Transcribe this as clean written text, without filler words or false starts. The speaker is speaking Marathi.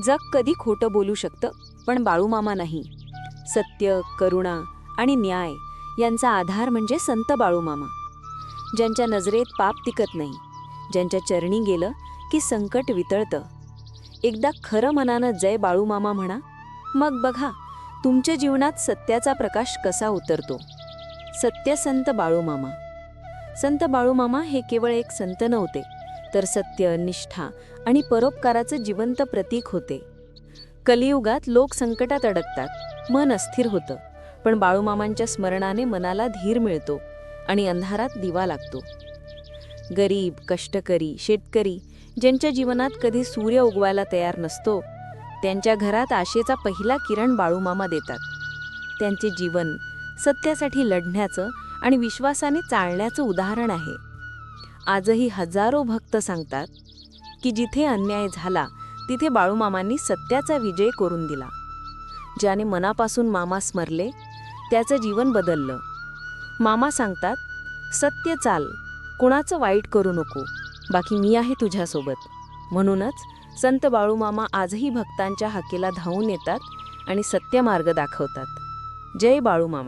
जग कधी खोटं बोलू शकतं, पण बाळूमामा नाही. सत्य, करुणा आणि न्याय यांचा आधार म्हणजे संत बाळूमामा. ज्यांच्या नजरेत पाप टिकत नाही, ज्यांच्या चरणी गेलं की संकट वितळतं. एकदा खरं मनानं जय बाळूमामा म्हणा, मग बघा तुमच्या जीवनात सत्याचा प्रकाश कसा उतरतो. सत्य संत बाळूमामा. संत बाळूमामा हे केवळ एक संत नव्हते, तर सत्य, निष्ठा आणि परोपकाराचं जिवंत प्रतीक होते. कलियुगात लोक संकटात अडकतात, मन अस्थिर होतं, पण बाळूमामांच्या स्मरणाने मनाला धीर मिळतो आणि अंधारात दिवा लागतो. गरीब, कष्टकरी, शेतकरी ज्यांच्या जीवनात कधी सूर्य उगवायला तयार नसतो, त्यांच्या घरात आशेचा पहिला किरण बाळूमामा देतात. त्यांचे जीवन सत्यासाठी लढण्याचं आणि विश्वासाने चालण्याचं उदाहरण आहे. आजही हजारो भक्त सांगतात की जिथे अन्याय झाला तिथे बाळूमामांनी सत्याचा विजय करून दिला. ज्याने मनापासून मामा स्मरले त्याचं जीवन बदललं. मामा सांगतात, सत्य चाल, कुणाचं वाईट करू नको, बाकी मी आहे तुझ्यासोबत. म्हणूनच संत बाळूमामा आजही भक्तांच्या हाकेला धावून येतात आणि सत्य मार्ग दाखवतात. जय बाळूमामा.